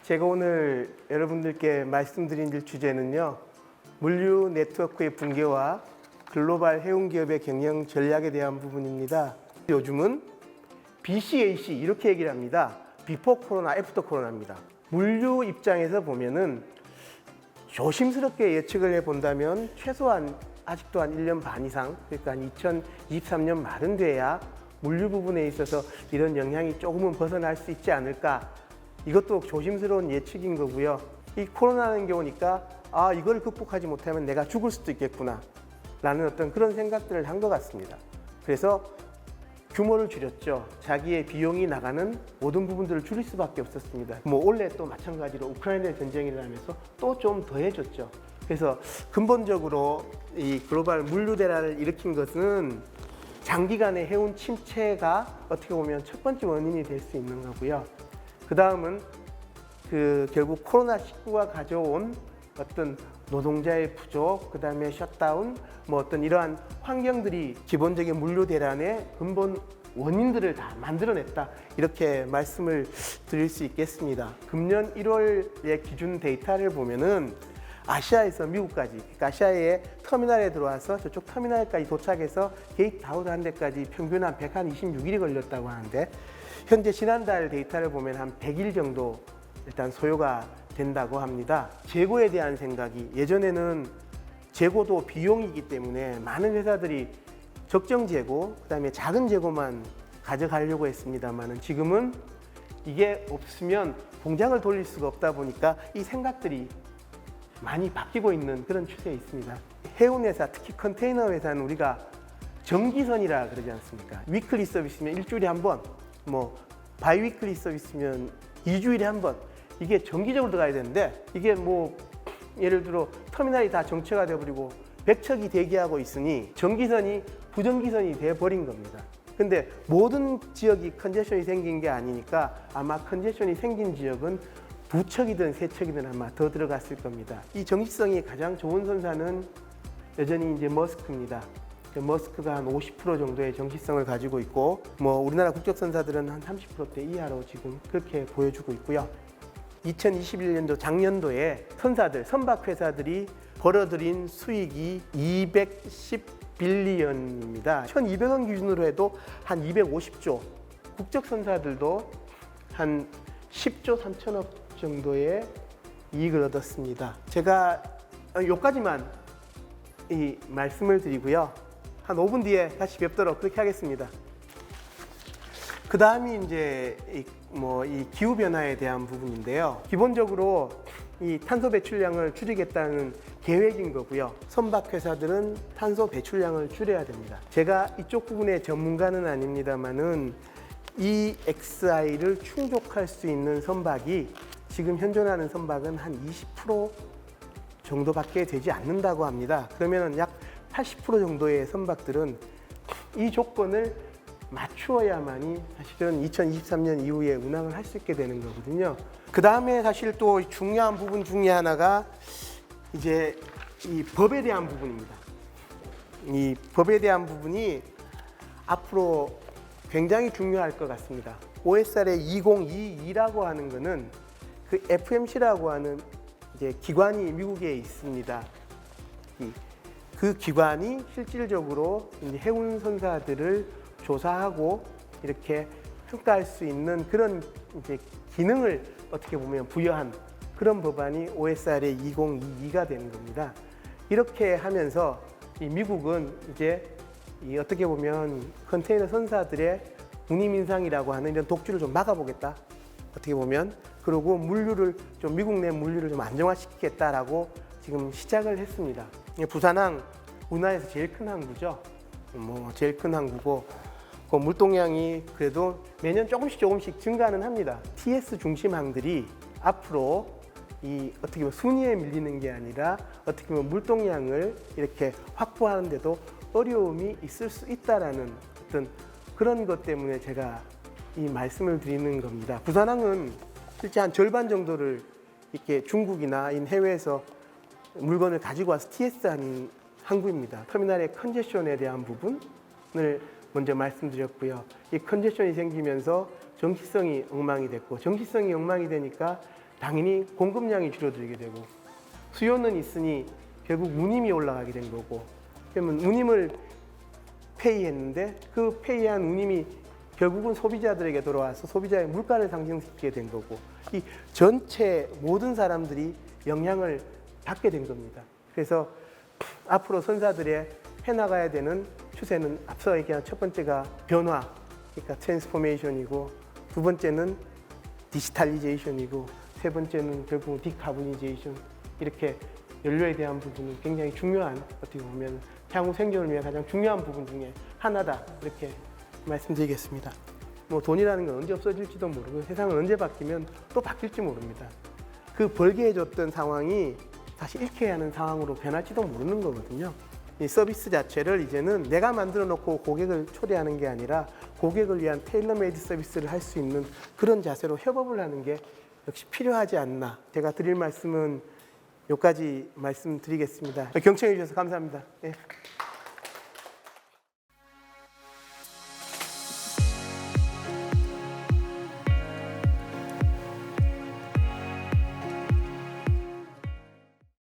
제가 오늘 여러분들께 말씀드릴 주제는요, 물류 네트워크의 붕괴와 글로벌 해운 기업의 경영 전략에 대한 부분입니다. 요즘은 BCAC 이렇게 얘기를 합니다. 비포 코로나, 애프터 코로나입니다. 물류 입장에서 보면은 조심스럽게 예측을 해본다면 최소한 아직도 한 1년 반 이상, 그러니까 한 2023년 말은 돼야 물류 부분에 있어서 이런 영향이 조금은 벗어날 수 있지 않을까. 이것도 조심스러운 예측인 거고요. 이 코로나는 경우니까 이걸 극복하지 못하면 내가 죽을 수도 있겠구나 라는 어떤 그런 생각들을 한 것 같습니다. 그래서 규모를 줄였죠. 자기의 비용이 나가는 모든 부분들을 줄일 수밖에 없었습니다. 올해 또 마찬가지로 우크라이나 전쟁이 일어나면서 또 좀 더해졌죠. 그래서 근본적으로 이 글로벌 물류 대란을 일으킨 것은 장기간의 해운 침체가 어떻게 보면 첫 번째 원인이 될 수 있는 거고요. 그 다음은 결국 코로나19가 가져온 어떤 노동자의 부족, 그 다음에 셧다운, 어떤 이러한 환경들이 기본적인 물류 대란의 근본 원인들을 다 만들어냈다. 이렇게 말씀을 드릴 수 있겠습니다. 금년 1월의 기준 데이터를 보면은 아시아에서 미국까지, 그러니까 아시아의 터미널에 들어와서 저쪽 터미널까지 도착해서 게이트 아웃한 데까지 평균 한 126일이 걸렸다고 하는데, 현재 지난달 데이터를 보면 한 100일 정도 일단 소요가 된다고 합니다. 재고에 대한 생각이, 예전에는 재고도 비용이기 때문에 많은 회사들이 적정 재고, 그다음에 작은 재고만 가져가려고 했습니다만, 지금은 이게 없으면 공장을 돌릴 수가 없다 보니까 이 생각들이 많이 바뀌고 있는 그런 추세에 있습니다. 해운 회사, 특히 컨테이너 회사는 우리가 정기선이라 그러지 않습니까? 위클리 서비스면 일주일에 한 번, 바이위클리 서비스면 2주일에 한 번, 이게 정기적으로 들어가야 되는데, 이게 예를 들어 터미널이 다 정체가 되어버리고 100척이 대기하고 있으니 정기선이 부정기선이 돼버린 겁니다. 근데 모든 지역이 컨제션이 생긴 게 아니니까 아마 컨제션이 생긴 지역은 2척이든 3척이든 아마 더 들어갔을 겁니다. 이 정기성이 가장 좋은 선사는 여전히 이제 머스크입니다. 머스크가 한 50% 정도의 정기성을 가지고 있고, 우리나라 국적선사들은 한 30%대 이하로 지금 그렇게 보여주고 있고요. 2021년도 작년도에 선박회사들이 벌어들인 수익이 210빌리언입니다. 1200원 기준으로 해도 한 250조, 국적선사들도 한 10조 3천억 정도의 이익을 얻었습니다. 제가 여기까지만 이 말씀을 드리고요. 한 5분 뒤에 다시 뵙도록 그렇게 하겠습니다. 그 다음이 이제 이 기후 변화에 대한 부분인데요. 기본적으로 이 탄소 배출량을 줄이겠다는 계획인 거고요. 선박 회사들은 탄소 배출량을 줄여야 됩니다. 제가 이쪽 부분의 전문가는 아닙니다만은 EXI를 충족할 수 있는 선박이 지금 현존하는 선박은 한 20% 정도밖에 되지 않는다고 합니다. 그러면 약 80% 정도의 선박들은 이 조건을 맞추어야만이 사실은 2023년 이후에 운항을 할 수 있게 되는 거거든요. 그 다음에 사실 또 중요한 부분 중에 하나가 이제 이 법에 대한 부분입니다. 이 법에 대한 부분이 앞으로 굉장히 중요할 것 같습니다. OSR의 2022라고 하는 거는 그 FMC라고 하는 이제 기관이 미국에 있습니다. 그 기관이 실질적으로 해운 선사들을 조사하고 이렇게 평가할 수 있는 그런 이제 기능을 어떻게 보면 부여한 그런 법안이 OSR의 2022가 되는 겁니다. 이렇게 하면서 이 미국은 이제 어떻게 보면 컨테이너 선사들의 운임 인상이라고 하는 이런 독주를 좀 막아보겠다. 어떻게 보면 그리고 미국 내 물류를 좀 안정화시키겠다라고 지금 시작을 했습니다. 부산항 우리나라에서 제일 큰 항구죠. 제일 큰 항구고 그 물동량이 그래도 매년 조금씩 증가는 합니다. TS 중심 항들이 앞으로 어떻게 보면 순위에 밀리는 게 아니라 어떻게 보면 물동량을 이렇게 확보하는데도 어려움이 있을 수 있다라는 어떤 그런 것 때문에 제가 이 말씀을 드리는 겁니다. 부산항은 실제 한 절반 정도를 이렇게 중국이나 해외에서 물건을 가지고 와서 TS하는 항구입니다. 터미널의 컨제션에 대한 부분을 먼저 말씀드렸고요. 이 컨제션이 생기면서 정시성이 엉망이 됐고, 정시성이 엉망이 되니까 당연히 공급량이 줄어들게 되고 수요는 있으니 결국 운임이 올라가게 된 거고 그러면 운임을 페이했는데 그 페이한 운임이 결국은 소비자들에게 돌아와서 소비자의 물가를 상승시키게 된 거고 이 전체 모든 사람들이 영향을 받게 된 겁니다. 그래서 앞으로 선사들의 해나가야 되는 추세는 앞서 얘기한 첫 번째가 변화, 그러니까 트랜스포메이션이고 두 번째는 디지털리제이션이고 세 번째는 결국 디카보니제이션 이렇게 연료에 대한 부분은 굉장히 중요한 어떻게 보면 향후 생존을 위해 가장 중요한 부분 중에 하나다 이렇게 말씀드리겠습니다. 뭐 돈이라는 건 언제 없어질지도 모르고 세상은 언제 바뀌면 또 바뀔지 모릅니다. 그 벌게 해줬던 상황이 다시 잃게 하는 상황으로 변할지도 모르는 거거든요. 이 서비스 자체를 이제는 내가 만들어 놓고 고객을 초대하는 게 아니라 고객을 위한 테일러메이드 서비스를 할 수 있는 그런 자세로 협업을 하는 게 역시 필요하지 않나. 제가 드릴 말씀은 여기까지 말씀드리겠습니다. 경청해 주셔서 감사합니다. 예.